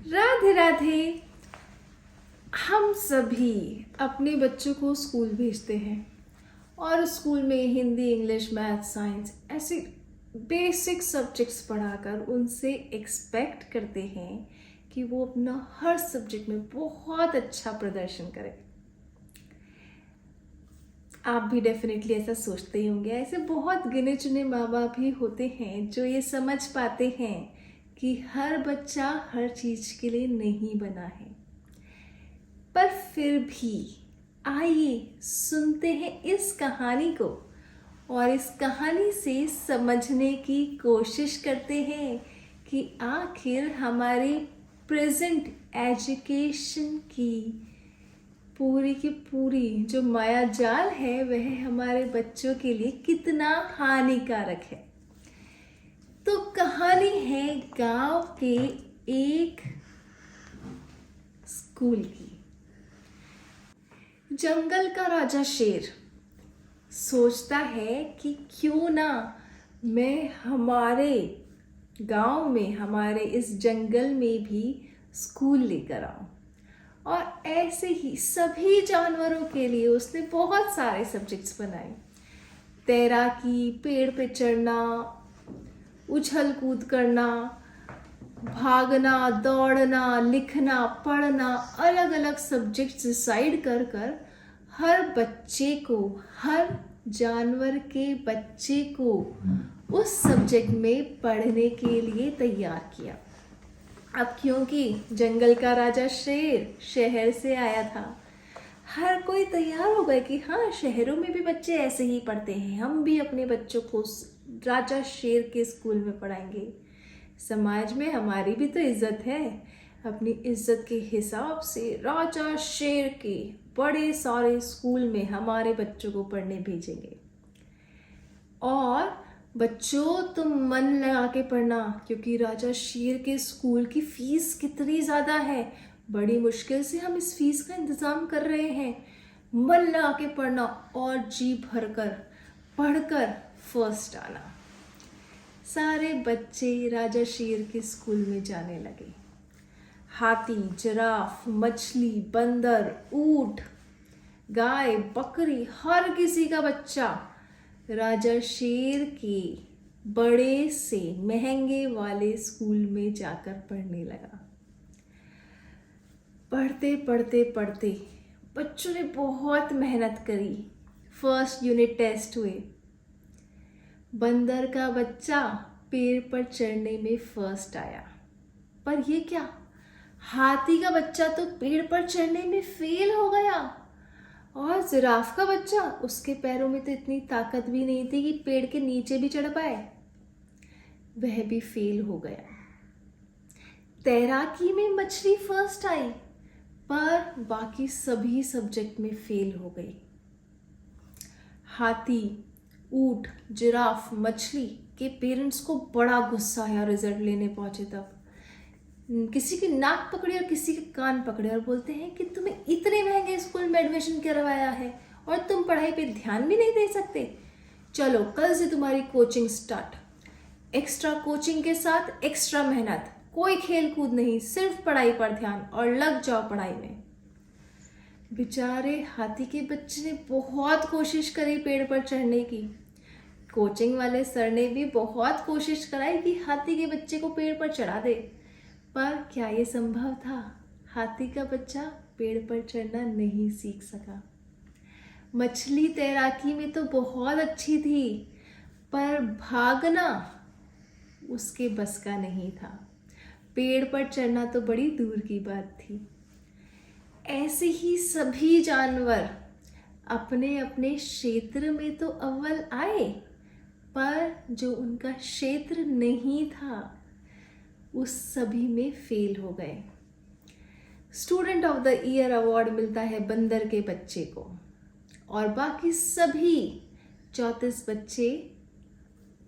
राधे राधे। हम सभी अपने बच्चों को स्कूल भेजते हैं और स्कूल में हिंदी, इंग्लिश, मैथ, साइंस ऐसे बेसिक सब्जेक्ट्स पढ़ाकर उनसे एक्सपेक्ट करते हैं कि वो अपना हर सब्जेक्ट में बहुत अच्छा प्रदर्शन करें। आप भी डेफिनेटली ऐसा सोचते ही होंगे। ऐसे बहुत गिने चुने माँ बाप ही होते हैं जो ये समझ पाते हैं कि हर बच्चा हर चीज़ के लिए नहीं बना है। पर फिर भी आइए सुनते हैं इस कहानी को और इस कहानी से समझने की कोशिश करते हैं कि आखिर हमारे प्रेजेंट एजुकेशन की पूरी जो माया जाल है वह हमारे बच्चों के लिए कितना हानिकारक है। तो कहानी है गांव के एक स्कूल की। जंगल का राजा शेर सोचता है कि क्यों ना मैं हमारे गांव में, हमारे इस जंगल में भी स्कूल लेकर आऊं। और ऐसे ही सभी जानवरों के लिए उसने बहुत सारे सब्जेक्ट्स बनाए। तैराकी, पेड़ पे चढ़ना, उछल कूद करना, भागना, दौड़ना, लिखना, पढ़ना, अलग अलग सब्जेक्ट्स डिसाइड कर कर हर बच्चे को, हर जानवर के बच्चे को उस सब्जेक्ट में पढ़ने के लिए तैयार किया। अब क्योंकि जंगल का राजा शेर शहर से आया था, हर कोई तैयार हो गए कि हाँ, शहरों में भी बच्चे ऐसे ही पढ़ते हैं, हम भी अपने बच्चों को राजा शेर के स्कूल में पढ़ाएंगे। समाज में हमारी भी तो इज्जत है। अपनी इज्जत के हिसाब से राजा शेर के बड़े सारे स्कूल में हमारे बच्चों को पढ़ने भेजेंगे। और बच्चों, तुम मन लगा के पढ़ना, क्योंकि राजा शेर के स्कूल की फीस कितनी ज़्यादा है। बड़ी मुश्किल से हम इस फीस का इंतज़ाम कर रहे हैं। मन लगा के पढ़ना और जी भर कर पढ़कर फर्स्ट आना। सारे बच्चे राजा शेर के स्कूल में जाने लगे। हाथी, जिराफ, मछली, बंदर, ऊंट, गाय, बकरी, हर किसी का बच्चा राजा शेर के बड़े से महंगे वाले स्कूल में जाकर पढ़ने लगा। पढ़ते पढ़ते पढ़ते बच्चों ने बहुत मेहनत करी। फर्स्ट यूनिट टेस्ट हुए। बंदर का बच्चा पेड़ पर चढ़ने में फर्स्ट आया, पर ये क्या, हाथी का बच्चा तो पेड़ पर चढ़ने में फेल हो गया। और जिराफ का बच्चा, उसके पैरों में तो इतनी ताकत भी नहीं थी कि पेड़ के नीचे भी चढ़ पाए, वह भी फेल हो गया। तैराकी में मछली फर्स्ट आई, पर बाकी सभी सब्जेक्ट में फेल हो गई। हाथी, ऊंट, जिराफ, मछली के पेरेंट्स को बड़ा गुस्सा आया। रिजल्ट लेने पहुंचे तब किसी की नाक पकड़ी और किसी के कान पकड़े और बोलते हैं कि तुम्हें इतने महंगे स्कूल में एडमिशन करवाया है और तुम पढ़ाई पे ध्यान भी नहीं दे सकते। चलो, कल से तुम्हारी कोचिंग स्टार्ट। एक्स्ट्रा कोचिंग के साथ एक्स्ट्रा मेहनत, कोई खेल कूद नहीं, सिर्फ पढ़ाई पर ध्यान और लग जाओ पढ़ाई में। बेचारे हाथी के बच्चे ने बहुत कोशिश करी पेड़ पर चढ़ने की। कोचिंग वाले सर ने भी बहुत कोशिश कराई कि हाथी के बच्चे को पेड़ पर चढ़ा दे, पर क्या ये संभव था? हाथी का बच्चा पेड़ पर चढ़ना नहीं सीख सका। मछली तैराकी में तो बहुत अच्छी थी, पर भागना उसके बस का नहीं था। पेड़ पर चढ़ना तो बड़ी दूर की बात थी। ऐसे ही सभी जानवर अपने अपने क्षेत्र में तो अव्वल आए, पर जो उनका क्षेत्र नहीं था उस सभी में फेल हो गए। Student of the year award मिलता है बंदर के बच्चे को, और बाकी सभी 34 बच्चे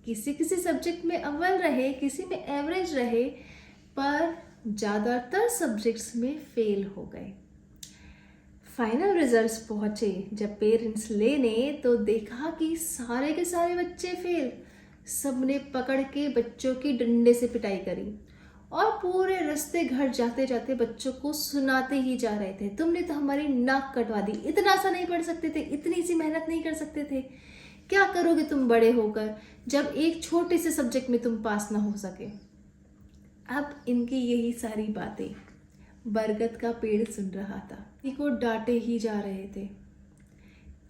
किसी किसी सब्जेक्ट में अव्वल रहे, किसी में एवरेज रहे, पर ज़्यादातर सब्जेक्ट्स में फेल हो गए। फाइनल रिजल्ट्स पहुँचे जब पेरेंट्स लेने, तो देखा कि सारे के सारे बच्चे फेल। सबने पकड़ के बच्चों की डंडे से पिटाई करी और पूरे रास्ते घर जाते जाते बच्चों को सुनाते ही जा रहे थे, तुमने तो हमारी नाक कटवा दी, इतना सा नहीं पढ़ सकते थे, इतनी सी मेहनत नहीं कर सकते थे, क्या करोगे तुम बड़े होकर जब एक छोटे से सब्जेक्ट में तुम पास ना हो सके। अब इनकी यही सारी बातें बरगद का पेड़ सुन रहा था, इनको डांटे ही जा रहे थे।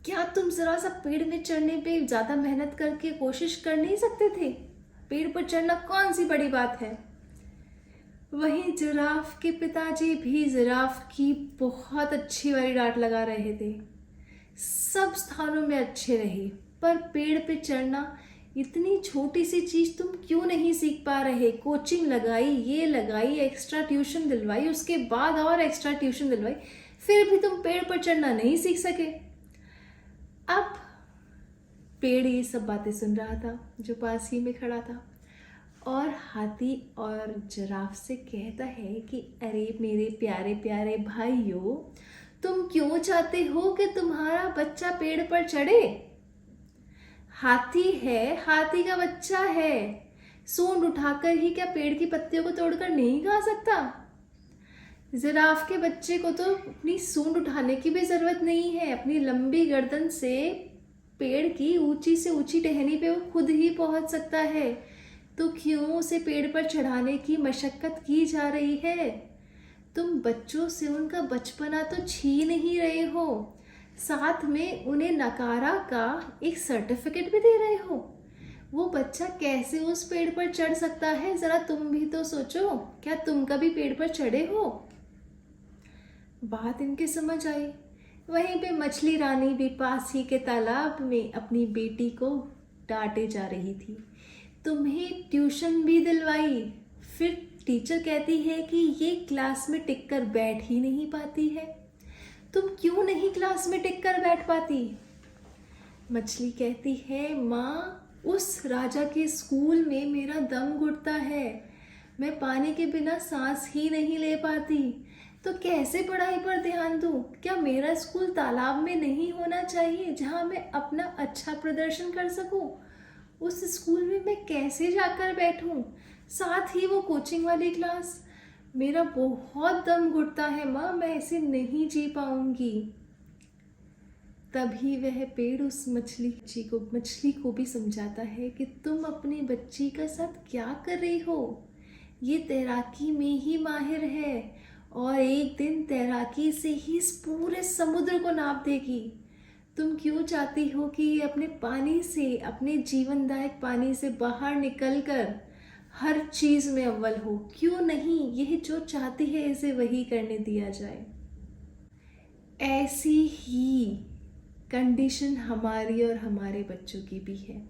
क्या तुम जरा सा पेड़ में चढ़ने पे ज्यादा मेहनत करके कोशिश कर नहीं सकते थे? पेड़ पर चढ़ना कौन सी बड़ी बात है। वहीं जिराफ के पिताजी भी जिराफ की बहुत अच्छी वाली डांट लगा रहे थे। सब स्थानों में अच्छे रहे, पर पेड़ पे चढ़ना इतनी छोटी सी चीज तुम क्यों नहीं सीख पा रहे? कोचिंग लगाई, ये लगाई, एक्स्ट्रा ट्यूशन दिलवाई, उसके बाद और एक्स्ट्रा ट्यूशन दिलवाई, फिर भी तुम पेड़ पर चढ़ना नहीं सीख सके। अब पेड़ ये सब बातें सुन रहा था जो पास ही में खड़ा था, और हाथी और जिराफ से कहता है कि अरे मेरे प्यारे प्यारे भाइयों, तुम क्यों चाहते हो कि तुम्हारा बच्चा पेड़ पर चढ़े? हाथी है, हाथी का बच्चा है, सूंड उठाकर ही क्या पेड़ की पत्तियों को तोड़कर नहीं खा सकता? जिराफ के बच्चे को तो अपनी सूंड उठाने की भी जरूरत नहीं है, अपनी लंबी गर्दन से पेड़ की ऊंची से ऊंची टहनी पे वो खुद ही पहुंच सकता है, तो क्यों उसे पेड़ पर चढ़ाने की मशक्कत की जा रही है? तुम बच्चों से उनका बचपना तो छीन ही रहे हो, साथ में उन्हें नकारा का एक सर्टिफिकेट भी दे रहे हो। वो बच्चा कैसे उस पेड़ पर चढ़ सकता है, जरा तुम भी तो सोचो, क्या तुम कभी पेड़ पर चढ़े हो? बात इनके समझ आई। वहीं पे मछली रानी भी पास ही के तालाब में अपनी बेटी को डांटे जा रही थी, तुम्हें ट्यूशन भी दिलवाई, फिर टीचर कहती है कि ये क्लास में टिक कर बैठ ही नहीं पाती है, तुम क्यों नहीं क्लास में टिक कर बैठ पाती? मछली कहती है माँ, उस राजा के स्कूल में मेरा दम घुटता है, मैं पानी के बिना सांस ही नहीं ले पाती, तो कैसे पढ़ाई पर ध्यान दूँ? क्या मेरा स्कूल तालाब में नहीं होना चाहिए जहाँ मैं अपना अच्छा प्रदर्शन कर सकूँ? उस स्कूल में मैं कैसे जाकर बैठूं? साथ ही वो कोचिंग वाली क्लास, मेरा बहुत दम घुटता है माँ, मैं ऐसे नहीं जी पाऊंगी। तभी वह पेड़ उस मछली को भी समझाता है कि तुम अपनी बच्ची का साथ क्या कर रही हो? ये तैराकी में ही माहिर है और एक दिन तैराकी से ही इस पूरे समुद्र को नाप देगी। तुम क्यों चाहती हो कि ये अपने पानी से, अपने जीवनदायक पानी से बाहर निकलकर हर चीज में अव्वल हो? क्यों नहीं यह जो चाहती है इसे वही करने दिया जाए। ऐसी ही कंडीशन हमारी और हमारे बच्चों की भी है।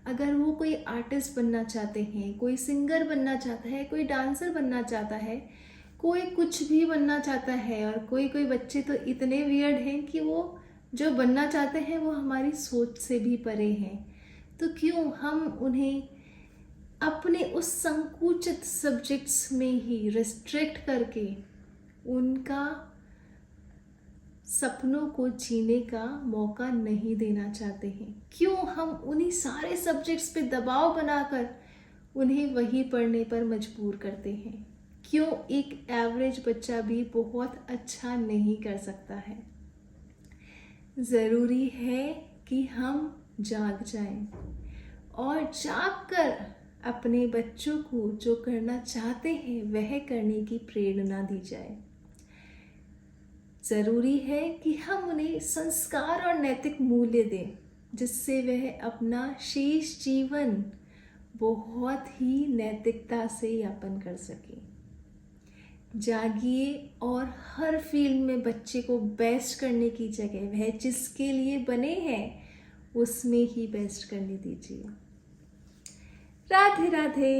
अगर वो कोई आर्टिस्ट बनना चाहते हैं, कोई सिंगर बनना चाहता है, कोई डांसर बनना चाहता है, कोई कुछ भी बनना चाहता है, और कोई बच्चे तो इतने वियर्ड हैं कि वो जो बनना चाहते हैं वो हमारी सोच से भी परे हैं, तो क्यों हम उन्हें अपने उस संकुचित सब्जेक्ट्स में ही रिस्ट्रिक्ट करके उनका सपनों को जीने का मौका नहीं देना चाहते हैं? क्यों हम उन्हीं सारे सब्जेक्ट्स पे दबाव बनाकर उन्हें वही पढ़ने पर मजबूर करते हैं? क्यों एक एवरेज बच्चा भी बहुत अच्छा नहीं कर सकता है? ज़रूरी है कि हम जाग जाएं और जागकर अपने बच्चों को जो करना चाहते हैं वह करने की प्रेरणा दी जाए। ज़रूरी है कि हम उन्हें संस्कार और नैतिक मूल्य दें, जिससे वह अपना शेष जीवन बहुत ही नैतिकता से यापन कर सके। जागिए और हर फील्ड में बच्चे को बेस्ट करने की जगह वह जिसके लिए बने हैं उसमें ही बेस्ट करने दीजिए। राधे राधे।